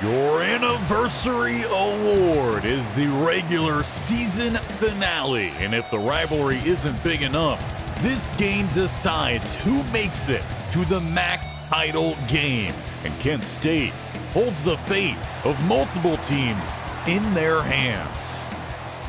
Your anniversary award is the regular season finale, and if the rivalry isn't big enough, this game decides who makes it to the MAC title game, and Kent State holds the fate of multiple teams in their hands.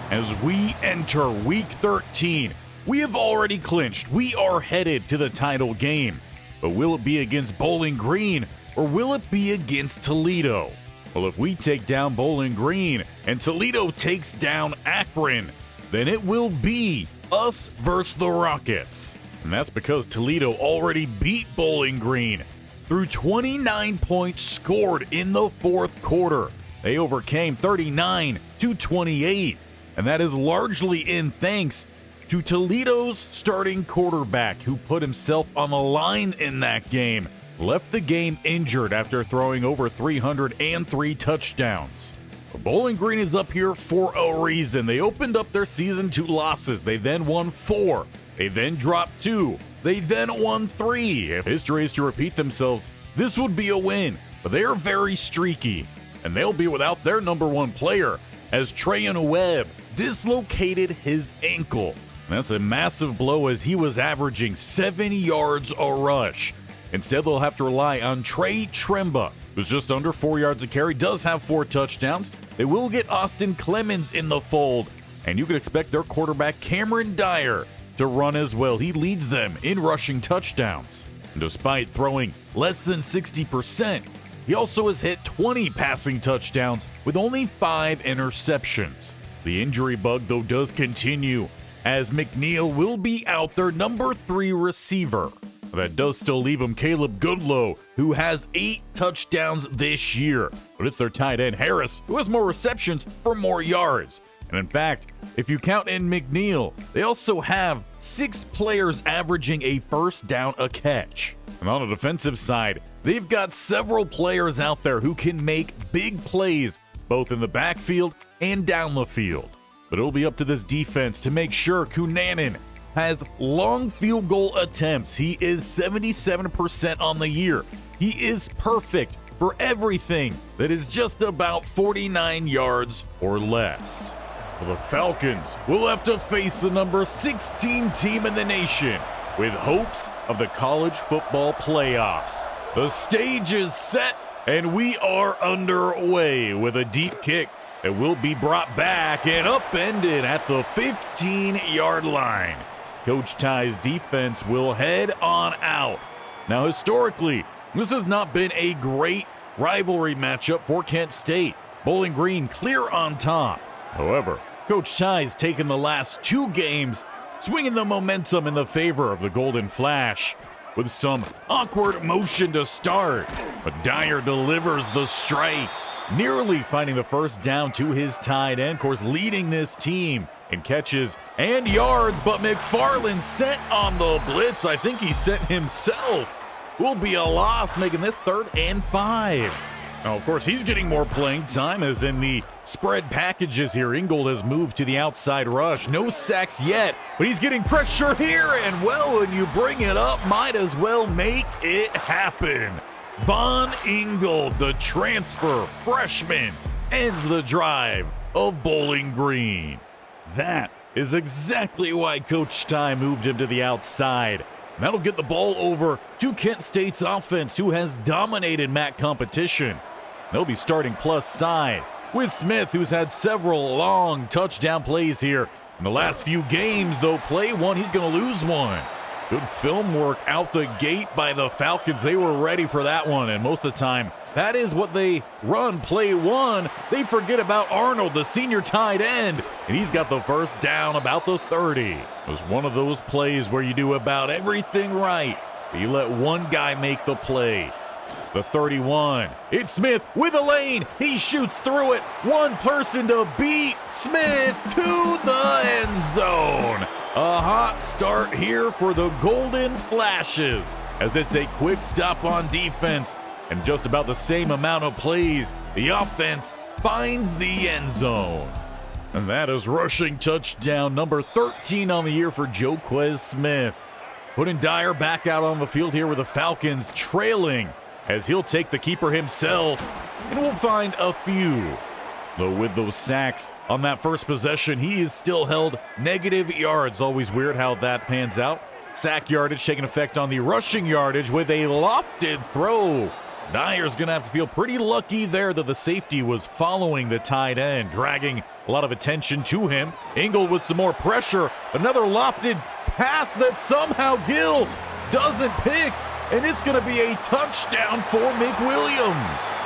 As we enter Week 13, we have already clinched. We are headed to the title game, but will it be against Bowling Green or will it be against Toledo? Well, if we take down Bowling Green and Toledo takes down Akron, then it will be us versus the Rockets. And that's because Toledo already beat Bowling Green through 29 points scored in the fourth quarter. They overcame 39 to 28, and that is largely in thanks to Toledo's starting quarterback, who put himself on the line in that game. Left the game injured after throwing over 303 touchdowns. Bowling Green is up here for a reason. They opened up their season 2 losses. They then won 4. They then dropped 2. They then won 3. If history is to repeat themselves, this would be a win. But they are very streaky, and they'll be without their number 1 player, as Trayan Webb dislocated his ankle. That's a massive blow, as he was averaging 7 yards a rush. Instead, they'll have to rely on Trey Tremba, who's just under 4 yards a carry, does have 4 touchdowns. They will get Austin Clemens in the fold, and you can expect their quarterback, Cameron Dyer, to run as well. He leads them in rushing touchdowns. And despite throwing less than 60%, he also has hit 20 passing touchdowns with only 5 interceptions. The injury bug, though, does continue, as McNeil will be out, their number 3 receiver. That does still leave him Caleb Goodlow, who has 8 touchdowns this year. But it's their tight end Harris, who has more receptions for more yards. And in fact, if you count in McNeil, they also have 6 players averaging a first down a catch. And on the defensive side, they've got several players out there who can make big plays, both in the backfield and down the field. But it'll be up to this defense to make sure Cunanan has long field goal attempts. He is 77% on the year. He is perfect for everything that is just about 49 yards or less. The Falcons will have to face the number 16 team in the nation with hopes of the college football playoffs. The stage is set, and we are underway with a deep kick that will be brought back and upended at the 15-yard line. Coach Ty's defense will head on out. Now, historically, this has not been a great rivalry matchup for Kent State. Bowling Green clear on top. However, Coach Ty's taken the last 2 games, swinging the momentum in the favor of the Golden Flash with some awkward motion to start. But Dyer delivers the strike, nearly finding the first down to his tight end, of course, leading this team in catches and yards, but McFarland sent on the blitz. I think he sent himself. Will be a loss, making this 3rd and 5. Now, of course, he's getting more playing time, as in the spread packages here. Ingold has moved to the outside rush. No sacks yet, but he's getting pressure here, and well, when you bring it up, might as well make it happen. Von Ingold, the transfer freshman, ends the drive of Bowling Green. That is exactly why Coach Ty moved him to the outside. That'll get the ball over to Kent State's offense, who has dominated MAC competition. They'll be starting plus side with Smith, who's had several long touchdown plays here. In the last few games, though, play one, he's going to lose one. Good film work out the gate by the Falcons. They were ready for that one, and most of the time, that is what they run. Play one, they forget about Arnold, the senior tight end, and he's got the first down about the 30. It was one of those plays where you do about everything right, but you let one guy make the play. The 31, it's Smith with a lane. He shoots through it. One person to beat. Smith to the end zone. A hot start here for the Golden Flashes, as it's a quick stop on defense and just about the same amount of plays. The offense finds the end zone. And that is rushing touchdown number 13 on the year for Joquez Smith. Putting Dyer back out on the field here with the Falcons trailing, as he'll take the keeper himself. and we'll find a few. Though with those sacks on that first possession, he is still held negative yards. Always weird how that pans out. Sack yardage taking effect on the rushing yardage with a lofted throw. Dyer's going to have to feel pretty lucky there that the safety was following the tight end, dragging a lot of attention to him. Ingle with some more pressure. Another lofted pass that somehow Gill doesn't pick, and it's going to be a touchdown for McWilliams.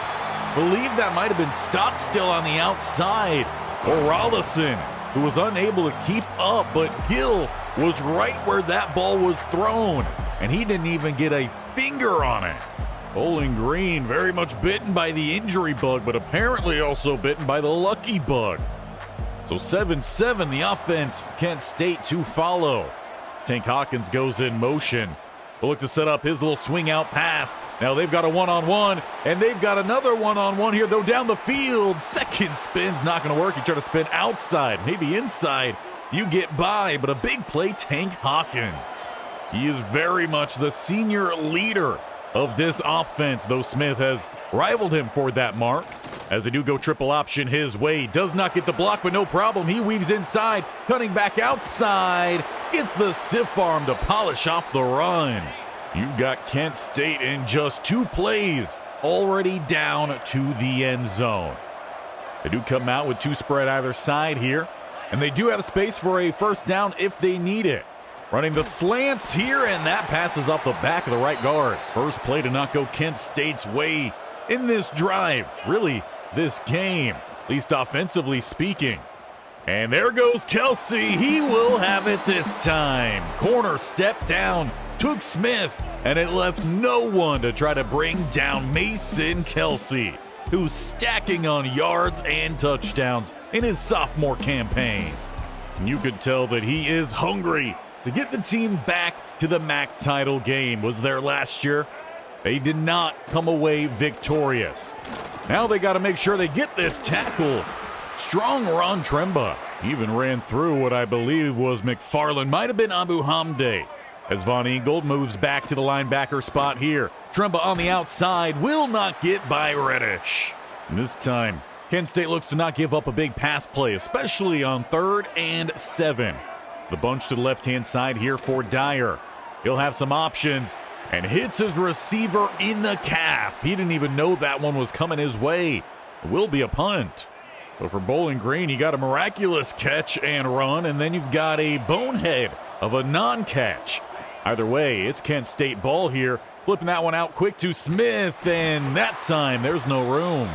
Believe that might have been stopped still on the outside, or Rollison, who was unable to keep up, but Gill was right where that ball was thrown, and he didn't even get a finger on it. Bowling Green very much bitten by the injury bug, but apparently also bitten by the lucky bug. So 7-7, the offense, Kent State to follow. As Tank Hawkins goes in motion. They'll look to set up his little swing out pass. Now they've got a one-on-one, and they've got another one-on-one here, though down the field. Second spin's not going to work. You try to spin outside, maybe inside. You get by, but a big play, Tank Hawkins. He is very much the senior leader of this offense, though Smith has rivaled him for that mark. As they do go triple option his way, does not get the block, but no problem. He weaves inside, cutting back outside, gets the stiff arm to polish off the run. You've got Kent State in just 2 plays, already down to the end zone. They do come out with 2 spread either side here, and they do have space for a first down if they need it. Running the slants here, and that passes off the back of the right guard. First play to not go Kent State's way in this drive, really this game, at least offensively speaking. And there goes Kelsey. He will have it this time. Corner step down, took Smith, and it left no one to try to bring down Mason Kelsey, who's stacking on yards and touchdowns in his sophomore campaign. And you could tell that he is hungry to get the team back to the MAC title game. Was there last year. They did not come away victorious. Now they got to make sure they get this tackle. Strong run, Tremba. Even ran through what I believe was McFarland. Might have been Abu Hamde. As Von Ingold moves back to the linebacker spot here. Tremba on the outside will not get by Reddish. And this time, Kent State looks to not give up a big pass play, especially on 3rd and 7. The bunch to the left-hand side here for Dyer. He'll have some options and hits his receiver in the calf. He didn't even know that one was coming his way. It will be a punt. So for Bowling Green, you got a miraculous catch and run, and then you've got a bonehead of a non-catch. Either way, it's Kent State ball here. Flipping that one out quick to Smith, and that time there's no room.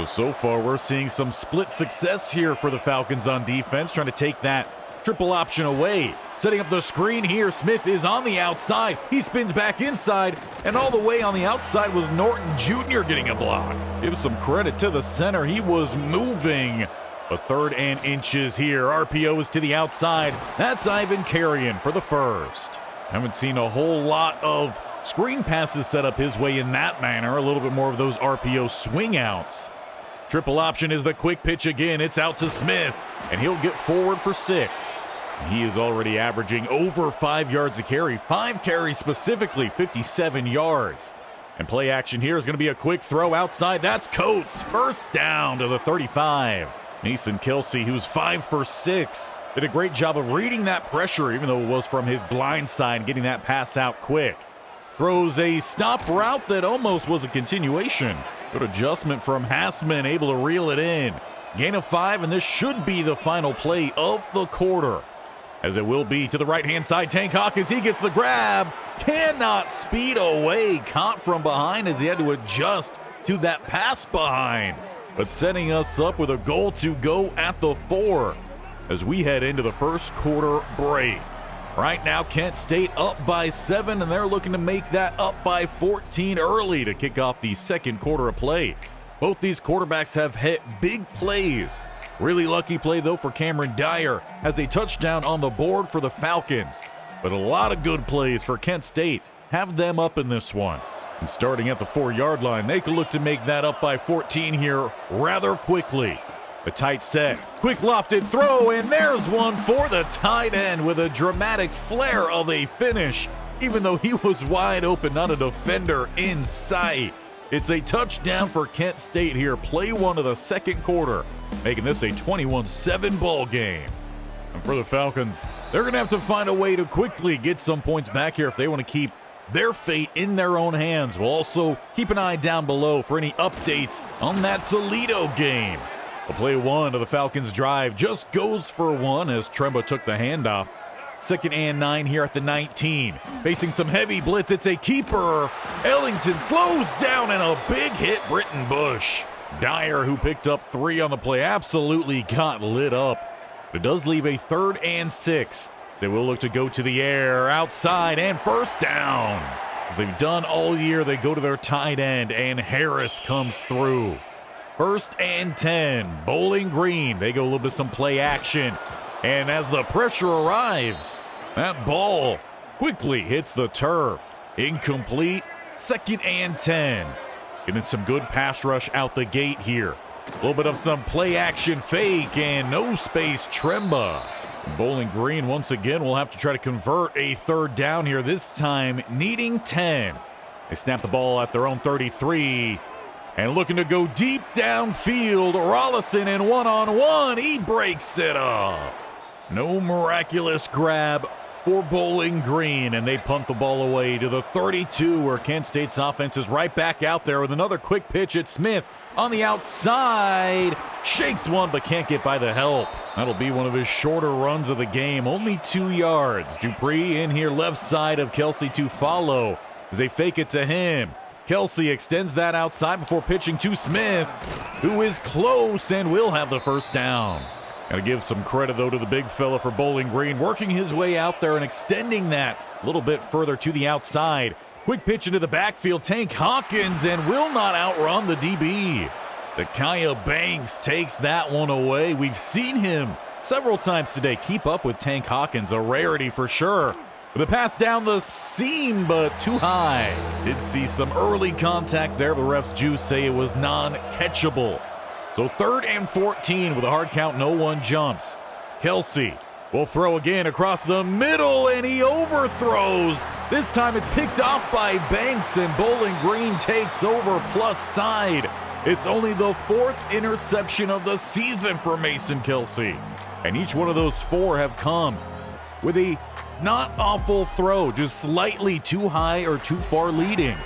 So far we're seeing some split success here for the Falcons on defense, trying to take that triple option away. Setting up the screen here. Smith is on the outside. He spins back inside, and all the way on the outside was Norton Jr. getting a block. Give some credit to the center. He was moving. A 3rd and inches here. RPO is to the outside. That's Ivan Carrion for the first. Haven't seen a whole lot of screen passes set up his way in that manner. A little bit more of those RPO swing outs. Triple option is the quick pitch again. It's out to Smith, and he'll get forward for 6. He is already averaging over 5 yards a carry. 5 carries specifically, 57 yards. And play action here is going to be a quick throw outside. That's Coates. First down to the 35. Mason Kelsey, who's 5 for 6, did a great job of reading that pressure, even though it was from his blind side, getting that pass out quick. Throws a stop route that almost was a continuation. Good adjustment from Hassman, able to reel it in. Gain of 5, and this should be the final play of the quarter. As it will be to the right-hand side, Tank Hawkins, he gets the grab. Cannot speed away, caught from behind as he had to adjust to that pass behind. But setting us up with a goal to go at the 4 as we head into the first quarter break. Right now, Kent State up by 7, and they're looking to make that up by 14 early to kick off the second quarter of play. Both these quarterbacks have hit big plays. Really lucky play, though, for Cameron Dyer as a touchdown on the board for the Falcons. But a lot of good plays for Kent State. Have them up in this one. And starting at the 4-yard line, they could look to make that up by 14 here rather quickly. A tight set, quick lofted throw, and there's one for the tight end with a dramatic flare of a finish, even though he was wide open, not a defender in sight. It's a touchdown for Kent State here. Play one of the second quarter, making this a 21-7 ball game. And for the Falcons, they're going to have to find a way to quickly get some points back here if they want to keep their fate in their own hands. We'll also keep an eye down below for any updates on that Toledo game. Well, play one of the Falcons' drive just goes for one as Tremba took the handoff. 2nd and 9 here at the 19. Facing some heavy blitz, it's a keeper. Ellington slows down and a big hit Britton Bush. Dyer, who picked up 3 on the play, absolutely got lit up. It does leave a 3rd and 6. They will look to go to the air, outside, and first down. They've done all year. They go to their tight end, and Harris comes through. 1st and 10. Bowling Green. They go a little bit of some play action. And as the pressure arrives, that ball quickly hits the turf. Incomplete. 2nd and 10. Getting some good pass rush out the gate here. A little bit of some play action fake and no space Tremba. Bowling Green once again will have to try to convert a 3rd down here, this time needing 10. They snap the ball at their own 33 and looking to go deep downfield. Rollison in one-on-one. He breaks it up. No miraculous grab for Bowling Green, and they punt the ball away to the 32 where Kent State's offense is right back out there with another quick pitch at Smith. On the outside, shakes one but can't get by the help. That'll be one of his shorter runs of the game, only 2 yards. Dupree in here left side of Kelsey to follow as they fake it to him. Kelsey extends that outside before pitching to Smith, who is close and will have the first down. Got to give some credit, though, to the big fella for Bowling Green, working his way out there and extending that a little bit further to the outside. Quick pitch into the backfield, Tank Hawkins, and will not outrun the DB. Dakaya Banks takes that one away. We've seen him several times today keep up with Tank Hawkins, a rarity for sure. With a pass down the seam, but too high. Did see some early contact there. The refs do say it was non-catchable. So 3rd and 14 with a hard count, no one jumps. Kelsey will throw again across the middle, and he overthrows. This time it's picked off by Banks, and Bowling Green takes over plus side. It's only the 4th interception of the season for Mason Kelsey. And each one of those 4 have come with a not awful throw, just slightly too high or too far leading.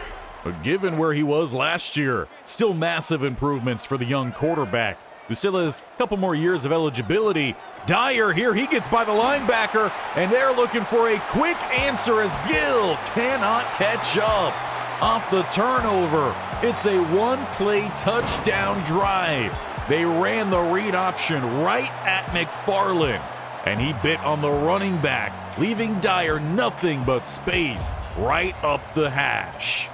But given where he was last year, still massive improvements for the young quarterback, who still has a couple more years of eligibility. Dyer here, he gets by the linebacker, and they're looking for a quick answer as Gill cannot catch up. Off the turnover, it's a one-play touchdown drive. They ran the read option right at McFarland, and he bit on the running back, leaving Dyer nothing but space right up the hash.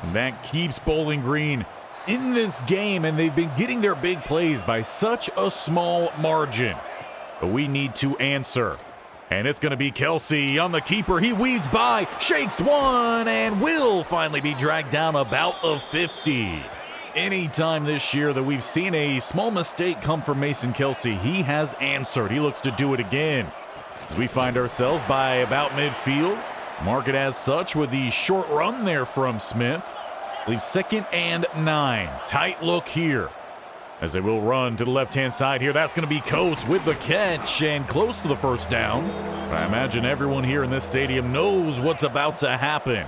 And that keeps Bowling Green in this game, and they've been getting their big plays by such a small margin. But we need to answer. And it's going to be Kelsey on the keeper. He weaves by, shakes one, and will finally be dragged down about the 50. Anytime this year that we've seen a small mistake come from Mason Kelsey, he has answered. He looks to do it again. As we find ourselves by about midfield. Mark it as such with the short run there from Smith. Leaves 2nd and 9. Tight look here as they will run to the left-hand side here. That's going to be Coates with the catch and close to the first down. But I imagine everyone here in this stadium knows what's about to happen.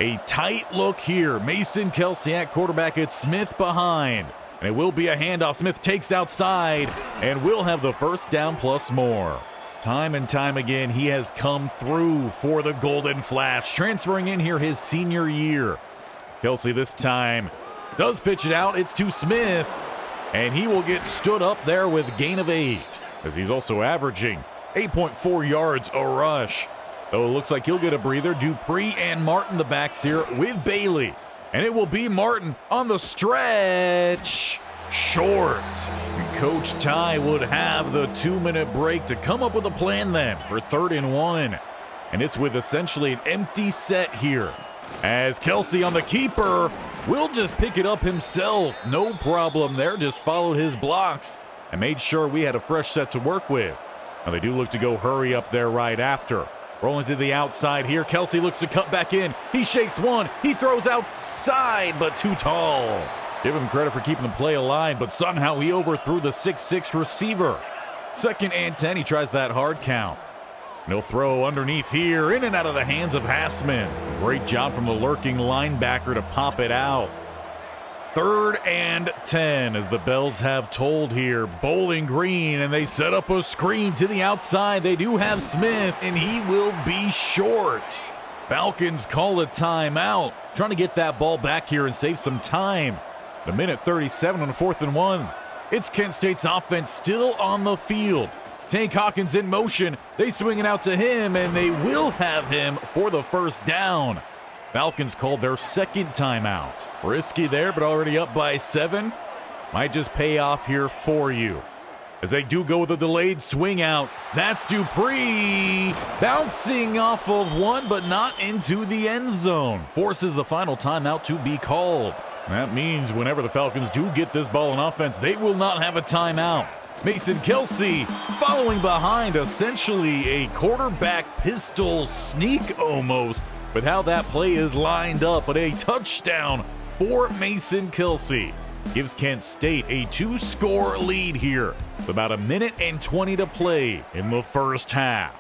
A tight look here. Mason Kelsey at quarterback. It's Smith behind. And it will be a handoff. Smith takes outside and will have the first down plus more. Time and time again, he has come through for the Golden Flash, transferring in here his senior year. Kelsey this time does pitch it out. It's to Smith, and he will get stood up there with gain of 8, as he's also averaging 8.4 yards a rush. Though it looks like he'll get a breather. Dupree and Martin the backs here with Bailey, and it will be Martin on the stretch. Short. And Coach Ty would have the 2-minute break to come up with a plan then for 3rd and 1. And it's with essentially an empty set here, as Kelsey on the keeper will just pick it up himself. No problem there, just followed his blocks and made sure we had a fresh set to work with. Now they do look to go hurry up there right after. Rolling to the outside here. Kelsey looks to cut back in. He shakes one. He throws outside, but too tall. Give him credit for keeping the play alive, but somehow he overthrew the 6'6" receiver. 2nd and 10. He tries that hard count. No throw underneath here, in and out of the hands of Hassman. Great job from the lurking linebacker to pop it out. 3rd and 10 as the bells have tolled here. Bowling Green, and they set up a screen to the outside. They do have Smith, and he will be short. Falcons call a timeout, trying to get that ball back here and save some time. The minute 37 on the 4th and 1. It's Kent State's offense still on the field. Tank Hawkins in motion. They swing it out to him, and they will have him for the first down. Falcons called their 2nd timeout. Risky there, but already up by 7. Might just pay off here for you. As they do go with a delayed swing out. That's Dupree bouncing off of one, but not into the end zone. Forces the final timeout to be called. That means whenever the Falcons do get this ball in offense, they will not have a timeout. Mason Kelsey following behind, essentially a quarterback pistol sneak almost with how that play is lined up, but a touchdown for Mason Kelsey. Gives Kent State a 2-score lead here with about 1:20 to play in the first half.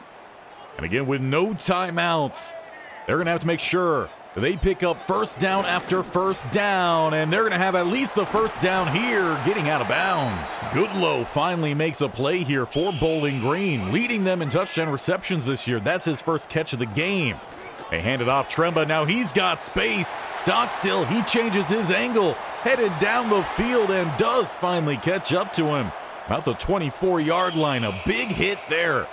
And again, with no timeouts, they're going to have to make sure that they pick up first down after first down, and they're going to have at least the first down here, getting out of bounds. Goodlow finally makes a play here for Bowling Green, leading them in touchdown receptions this year. That's his first catch of the game. They hand it off Tremba. Now he's got space. Stockstill, he changes his angle, headed down the field, and does finally catch up to him. About the 24-yard line, a big hit there.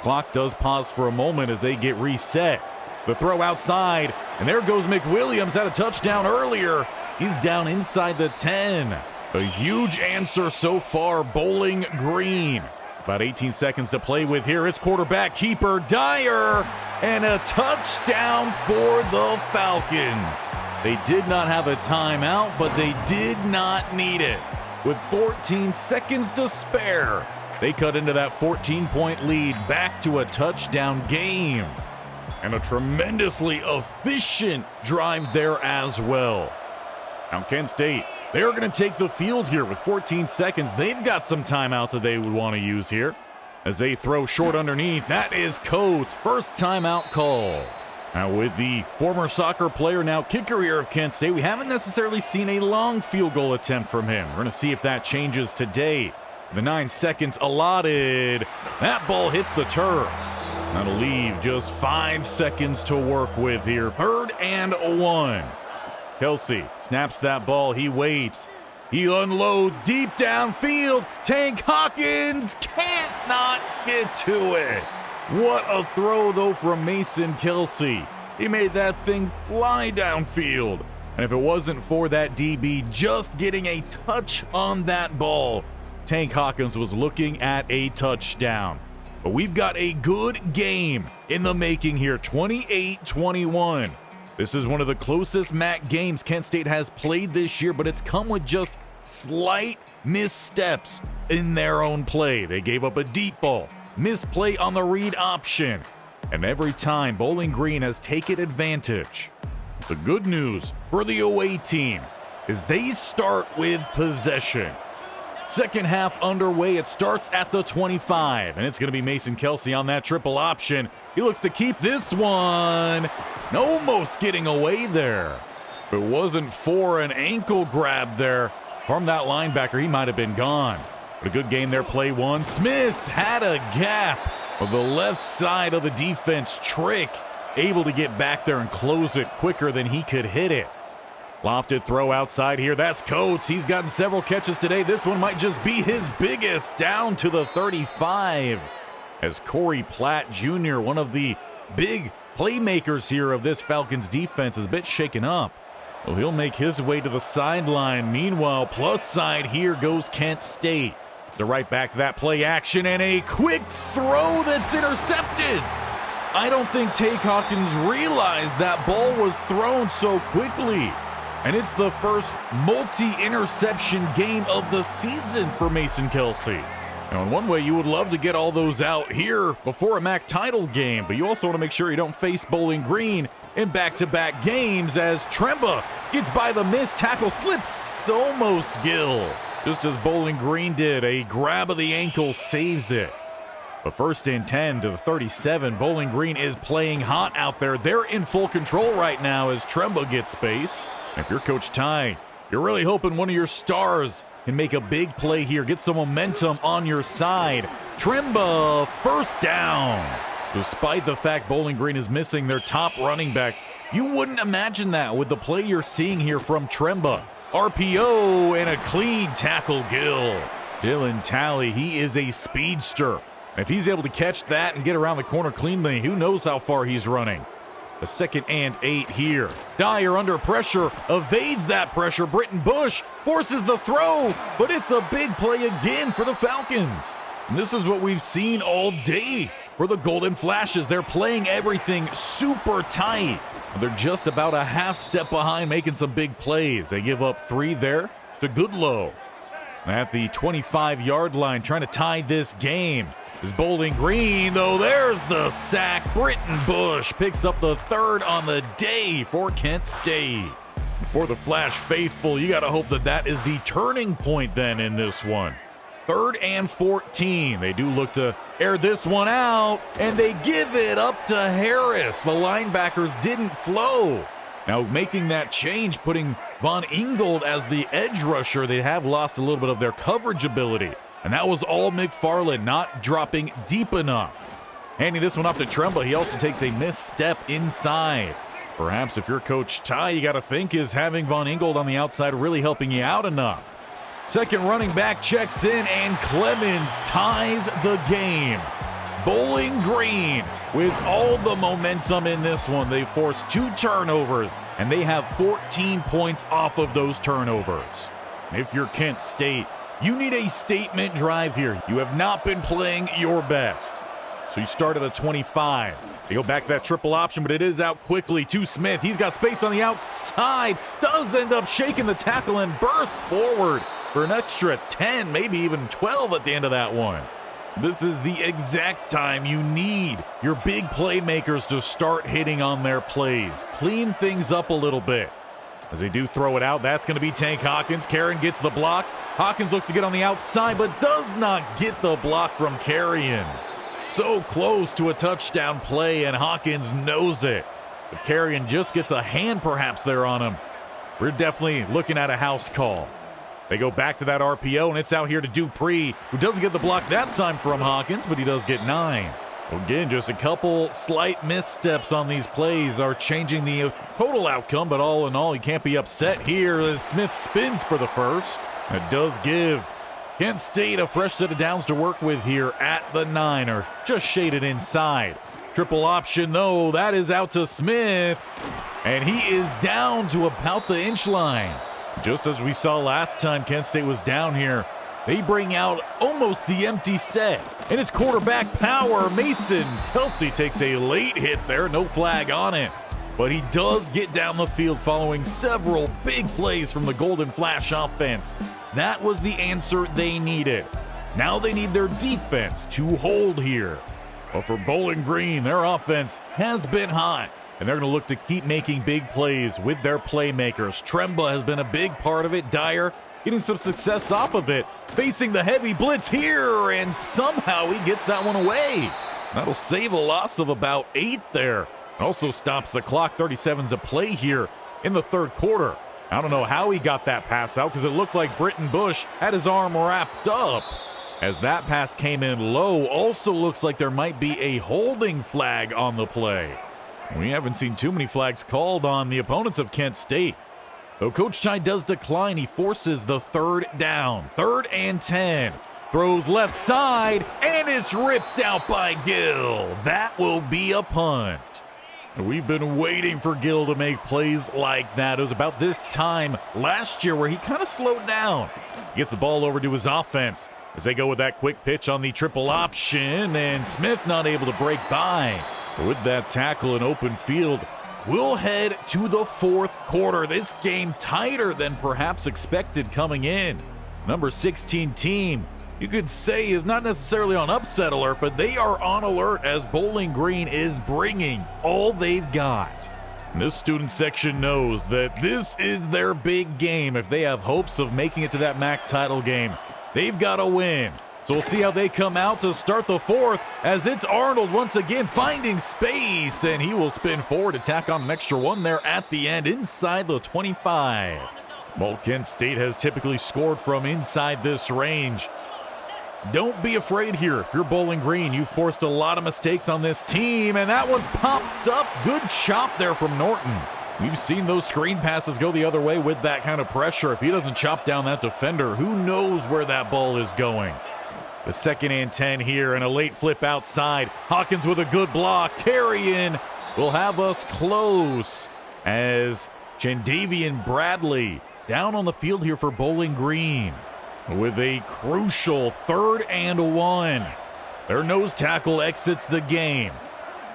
Clock does pause for a moment as they get reset. The throw outside, and there goes McWilliams. Had a touchdown earlier. He's down inside the 10. A huge answer so far, Bowling Green. About 18 seconds to play with here. It's quarterback keeper Dyer, and a touchdown for the Falcons. They did not have a timeout, but they did not need it. With 14 seconds to spare, they cut into that 14-point lead back to a touchdown game. And a tremendously efficient drive there as well. Now Kent State, they're going to take the field here with 14 seconds. They've got some timeouts that they would want to use here. As they throw short underneath, that is Coates' first timeout call. Now with the former soccer player, now kicker here of Kent State, we haven't necessarily seen a long field goal attempt from him. We're going to see if that changes today. The 9 seconds allotted. That ball hits the turf. That'll leave just 5 seconds to work with here. 3rd and 1. Kelsey snaps that ball. He waits. He unloads deep downfield. Tank Hawkins can't not get to it. What a throw, though, from Mason Kelsey. He made that thing fly downfield. And if it wasn't for that DB just getting a touch on that ball, Tank Hawkins was looking at a touchdown. But we've got a good game in the making here, 28-21. This is one of the closest MAC games Kent State has played this year, but it's come with just slight missteps in their own play. They gave up a deep ball, misplay on the read option, and every time Bowling Green has taken advantage. The good news for the away team is they start with possession. Second half underway. It starts at the 25, and it's going to be Mason Kelsey on that triple option. He looks to keep this one. Almost getting away there. If it wasn't for an ankle grab there from that linebacker, he might have been gone. But a good game there, play one. Smith had a gap on the left side of the defense. Trick able to get back there and close it quicker than he could hit it. Lofted throw outside here. That's Coates. He's gotten several catches today. This one might just be his biggest, down to the 35. As Corey Platt Jr., one of the big playmakers here of this Falcons defense, is a bit shaken up. Well, he'll make his way to the sideline. Meanwhile, plus side here goes Kent State. They're right back to that play action, and a quick throw that's intercepted. I don't think Tank Hawkins realized that ball was thrown so quickly. And it's the first multi-interception game of the season for Mason Kelsey. Now, in one way, you would love to get all those out here before a MAC title game, but you also want to make sure you don't face Bowling Green in back-to-back games as Tremba gets by the miss. Tackle slips almost Gill. Just as Bowling Green did, a grab of the ankle saves it. But first and 10 to the 37. Bowling Green is playing hot out there. They're in full control right now as Tremba gets space. If you're Coach Ty, you're really hoping one of your stars can make a big play here, get some momentum on your side. Tremba, first down. Despite the fact Bowling Green is missing their top running back, you wouldn't imagine that with the play you're seeing here from Tremba. RPO and a clean tackle Gill. Dylan Talley, he is a speedster. If he's able to catch that and get around the corner cleanly, who knows how far he's running. A 2nd and 8 here. Dyer under pressure, evades that pressure. Britton Bush forces the throw, but it's a big play again for the Falcons. And this is what we've seen all day for the Golden Flashes. They're playing everything super tight. They're just about a half step behind making some big plays. They give up 3 there to Goodlow. At the 25-yard line, trying to tie this game is Bowling Green, though there's the sack. Britton Bush picks up the 3rd on the day for Kent State. For the Flash faithful, you got to hope that that is the turning point then in this one. 3rd and 14. They do look to air this one out, and they give it up to Harris. The linebackers didn't flow. Now making that change, putting Von Ingold as the edge rusher, they have lost a little bit of their coverage ability. And that was all McFarland, not dropping deep enough. Handing this one off to Tremba. He also takes a misstep inside. Perhaps if you're Coach Ty, you got to think, is having Von Ingold on the outside really helping you out enough? Second running back checks in, and Clemens ties the game. Bowling Green with all the momentum in this one. They forced 2 turnovers, and they have 14 points off of those turnovers. If you're Kent State, you need a statement drive here. You have not been playing your best. So you start at the 25. They go back to that triple option, but it is out quickly to Smith. He's got space on the outside. Does end up shaking the tackle and bursts forward for an extra 10, maybe even 12 at the end of that one. This is the exact time you need your big playmakers to start hitting on their plays. Clean things up a little bit. As they do throw it out, that's going to be Tank Hawkins. Karen gets the block. Hawkins looks to get on the outside, but does not get the block from Carrion. So close to a touchdown play, and Hawkins knows it. If Carrion just gets a hand perhaps there on him, we're definitely looking at a house call. They go back to that RPO, and it's out here to Dupree, who doesn't get the block that time from Hawkins, but he does get 9. Again, just a couple slight missteps on these plays are changing the total outcome, but all in all, you can't be upset here as Smith spins for the first. It does give Kent State a fresh set of downs to work with here at the 9, or just shaded inside. Triple option, though, that is out to Smith, and he is down to about the inch line. Just as we saw last time Kent State was down here, they bring out almost the empty set. And it's quarterback power. Mason Kelsey takes a late hit there, no flag on it. But he does get down the field following several big plays from the Golden Flash offense. That was the answer they needed. Now they need their defense to hold here. But for Bowling Green, their offense has been hot, and they're going to look to keep making big plays with their playmakers. Tremba has been a big part of it. Dyer getting some success off of it, facing the heavy blitz here, and somehow he gets that one away. That'll save a loss of about 8 there. Also stops the clock. 37's a play here in the 3rd quarter. I don't know how he got that pass out because it looked like Britton Bush had his arm wrapped up. As that pass came in low, also looks like there might be a holding flag on the play. We haven't seen too many flags called on the opponents of Kent State. Though Coach Ty does decline, he forces the 3rd down. 3rd and 10. Throws left side, and it's ripped out by Gill. That will be a punt. We've been waiting for Gill to make plays like that. It was about this time last year where he kind of slowed down. He gets the ball over to his offense as they go with that quick pitch on the triple option, and Smith not able to break by. With that tackle in open field, we'll head to the 4th quarter. This game tighter than perhaps expected coming in. Number 16 team you could say is not necessarily on upset alert, but they are on alert as Bowling Green is bringing all they've got. And this student section knows that this is their big game. If they have hopes of making it to that MAC title game, they've got to win. So we'll see how they come out to start the fourth, as it's Arnold once again finding space, and he will spin forward to tack on an extra one there at the end inside the 25. Well, Kent State has typically scored from inside this range. Don't be afraid here. If you're Bowling Green, you forced a lot of mistakes on this team, and that one's popped up. Good chop there from Norton. We've seen those screen passes go the other way with that kind of pressure. If he doesn't chop down that defender, who knows where that ball is going. The 2nd and 10 here, and a late flip outside. Hawkins with a good block. Carrion will have us close as Chandavian Bradley down on the field here for Bowling Green with a crucial 3rd and 1. Their nose tackle exits the game,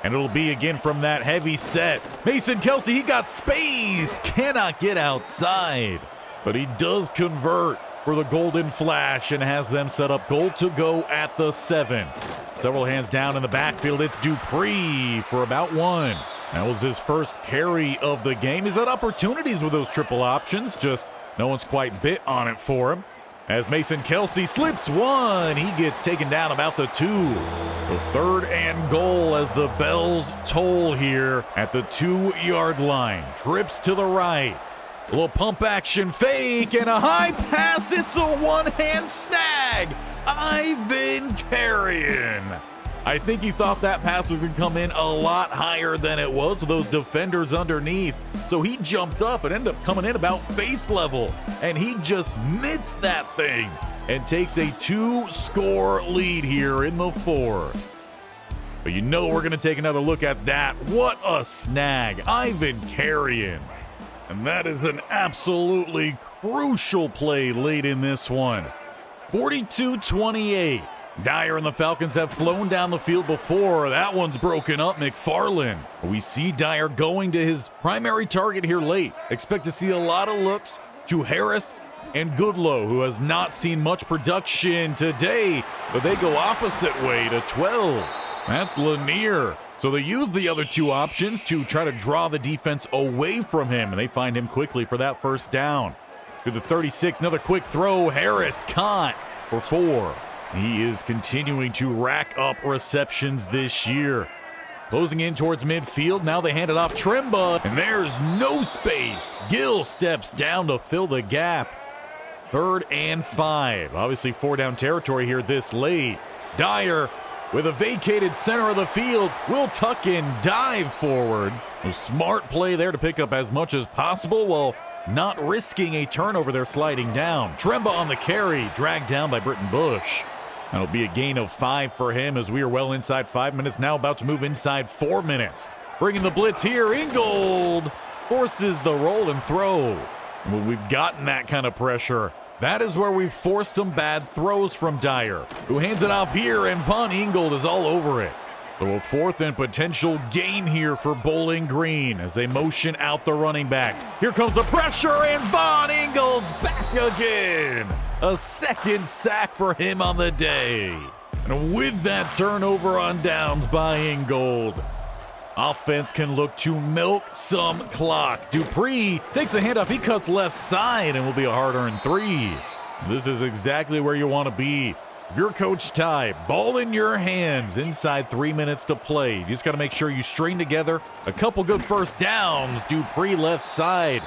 and it'll be again from that heavy set. Mason Kelsey, he got space, cannot get outside, but he does convert for the Golden Flash and has them set up goal to go at the 7. Several hands down in the backfield, it's Dupree for about 1. That was his first carry of the game. He's had opportunities with those triple options, just no one's quite bit on it for him. As Mason Kelsey slips 1, he gets taken down about the 2. The 3rd and goal as the bells toll here at the 2-yard line. Trips to the right. A little pump action fake and a high pass. It's a one-hand snag. Ivan Carrion. I think he thought that pass was going to come in a lot higher than it was with those defenders underneath. So he jumped up and ended up coming in about face level. And he just nits that thing and takes a 2-score lead here in the 4th. But you know we're going to take another look at that. What a snag. Ivan Carrion. And that is an absolutely crucial play late in this one. 42-28. Dyer and the Falcons have flown down the field before. That one's broken up, McFarland. We see Dyer going to his primary target here late. Expect to see a lot of looks to Harris and Goodlow, who has not seen much production today, but they go opposite way to 12. That's Lanier. So they use the other 2 options to try to draw the defense away from him, and they find him quickly for that first down. To the 36, another quick throw. Harris caught for 4. He is continuing to rack up receptions this year. Closing in towards midfield, now they hand it off Tremba, and there's no space. Gill steps down to fill the gap. 3rd and 5. Obviously 4-down territory here this late. Dyer with a vacated center of the field will tuck in, dive forward. A smart play there to pick up as much as possible while not risking a turnover there sliding down. Tremba on the carry, dragged down by Britton Bush. That'll be a gain of 5 for him as we are well inside 5 minutes, now about to move inside 4 minutes. Bringing the blitz here, Ingold forces the roll and throw. When we've gotten that kind of pressure, that is where we've forced some bad throws from Dyer, who hands it off here, and Von Ingold is all over it. So a 4th and potential gain here for Bowling Green as they motion out the running back. Here comes the pressure, and Von Ingold's back again. A 2nd sack for him on the day. And with that turnover on downs by Ingold, offense can look to milk some clock. Dupree takes a handoff. He cuts left side and will be a hard-earned 3. This is exactly where you want to be. If you're Coach Ty, ball in your hands inside 3 minutes to play. You just got to make sure you string together a couple good first downs. Dupree left side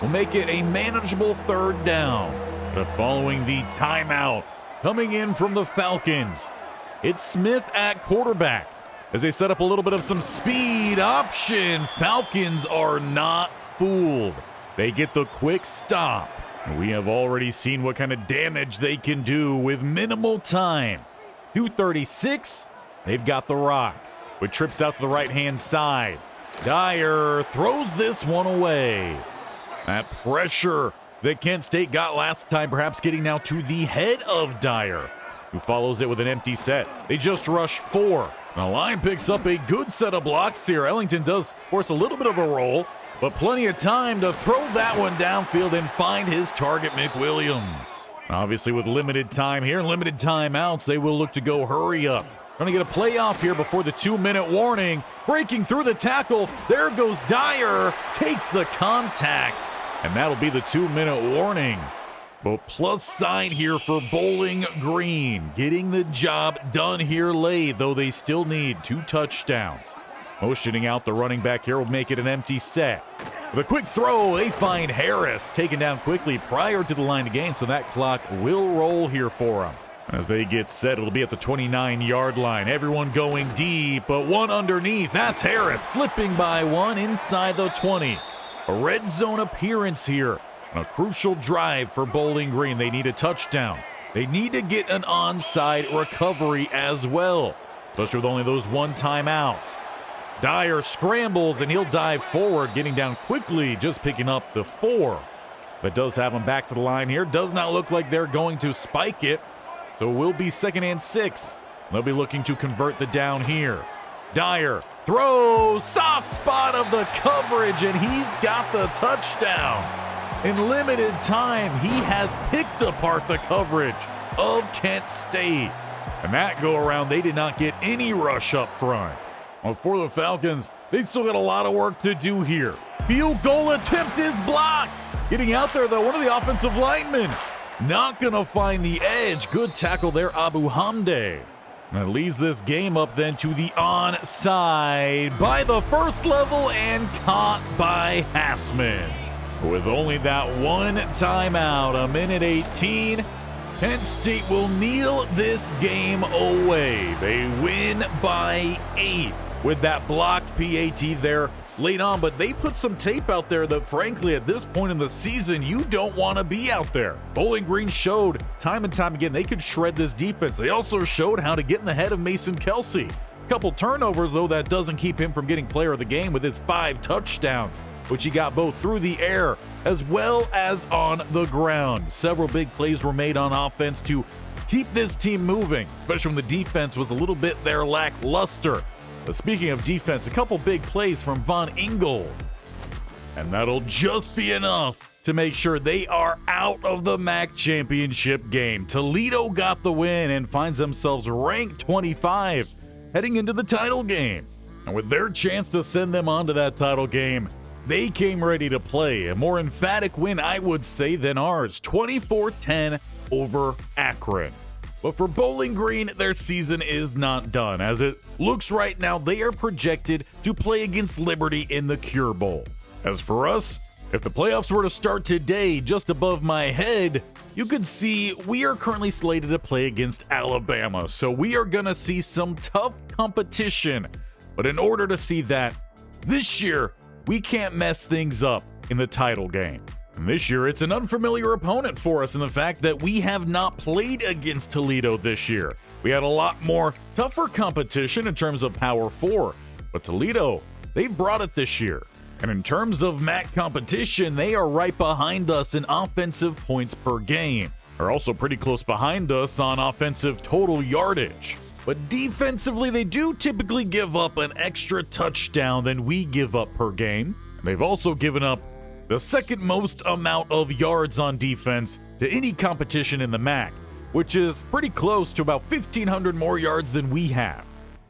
will make it a manageable 3rd down. But following the timeout, coming in from the Falcons, it's Smith at quarterback as they set up a little bit of some speed option. Falcons are not fooled. They get the quick stop. We have already seen what kind of damage they can do with minimal time. 2:36, they've got the rock, which trips out to the right-hand side. Dyer throws this one away. That pressure that Kent State got last time perhaps getting now to the head of Dyer, who follows it with an empty set. They just rush 4. The line picks up a good set of blocks here. Ellington does force a little bit of a roll, but plenty of time to throw that one downfield and find his target, McWilliams. Obviously, with limited time here, limited timeouts, they will look to go hurry up. Going to get a playoff here before the 2-minute warning. Breaking through the tackle. There goes Dyer. Takes the contact. And that'll be the 2-minute warning. But plus side here for Bowling Green. Getting the job done here late, though they still need 2 touchdowns. Motioning out the running back here will make it an empty set. With a quick throw, they find Harris. Taken down quickly prior to the line of gain, so that clock will roll here for them. As they get set, it'll be at the 29-yard line. Everyone going deep, but one underneath. That's Harris slipping by one inside the 20. A red zone appearance here. A crucial drive for Bowling Green. They need a touchdown. They need to get an onside recovery as well, especially with only those 1 timeouts. Dyer scrambles, and he'll dive forward, getting down quickly, just picking up the 4. But does have him back to the line here. Does not look like they're going to spike it. So it will be 2nd and 6. They'll be looking to convert the down here. Dyer throws, soft spot of the coverage, and he's got the touchdown. In limited time, he has picked apart the coverage of Kent State. And that go around, they did not get any rush up front. Well, for the Falcons, they still got a lot of work to do here. Field goal attempt is blocked. Getting out there, though, one of the offensive linemen. Not going to find the edge. Good tackle there, Abu Hamde. That leaves this game up then to the onside by the first level and caught by Hassman. With only that 1 timeout, a minute 18, Kent State will kneel this game away. They win by 8 with that blocked PAT there late on, but they put some tape out there that, frankly, at this point in the season, you don't want to be out there. Bowling Green showed time and time again they could shred this defense. They also showed how to get in the head of Mason Kelsey. A couple turnovers, though, that doesn't keep him from getting player of the game with his 5 touchdowns, which he got both through the air as well as on the ground. Several big plays were made on offense to keep this team moving, especially when the defense was a little bit there lackluster. But speaking of defense, a couple big plays from Von Ingold. And that'll just be enough to make sure they are out of the MAC championship game. Toledo got the win and finds themselves ranked 25 heading into the title game. And with their chance to send them on to that title game, they came ready to play. A more emphatic win, I would say, than ours. 24-10 over Akron. But for Bowling Green, their season is not done. As it looks right now, they are projected to play against Liberty in the Cure Bowl. As for us, if the playoffs were to start today, just above my head, you could see we are currently slated to play against Alabama. So we are going to see some tough competition. But in order to see that, this year, we can't mess things up in the title game. And this year, it's an unfamiliar opponent for us in the fact that we have not played against Toledo this year. We had a lot more tougher competition in terms of Power 4, but Toledo, they've brought it this year. And in terms of MAC competition, they are right behind us in offensive points per game. They're also pretty close behind us on offensive total yardage. But defensively, they do typically give up an extra touchdown than we give up per game. And they've also given up the second most amount of yards on defense to any competition in the MAC, which is pretty close to about 1,500 more yards than we have.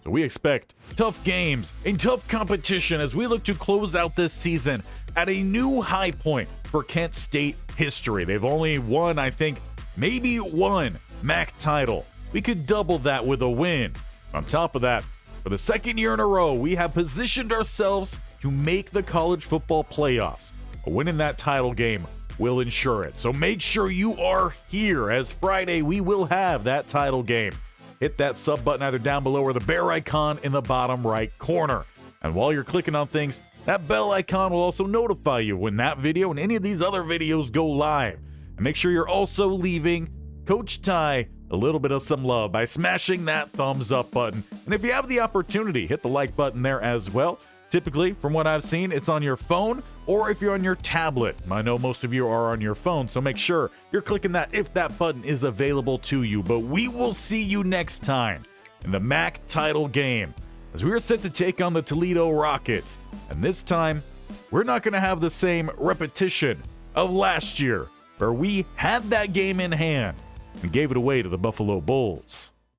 So we expect tough games and tough competition as we look to close out this season at a new high point for Kent State history. They've only won, I think, maybe one MAC title. We could double that with a win. On top of that, for the second year in a row, we have positioned ourselves to make the college football playoffs. A win in that title game will ensure it. So make sure you are here, as Friday we will have that title game. Hit that sub button either down below or the bear icon in the bottom right corner. And while you're clicking on things, that bell icon will also notify you when that video and any of these other videos go live. And make sure you're also leaving Coach Ty a little bit of some love by smashing that thumbs up button. And if you have the opportunity, hit the like button there as well. Typically, from what I've seen, it's on your phone or if you're on your tablet. I know most of you are on your phone, so make sure you're clicking that if that button is available to you. But we will see you next time in the MAC title game as we are set to take on the Toledo Rockets. And this time, we're not going to have the same repetition of last year where we had that game in hand and gave it away to the Buffalo Bulls.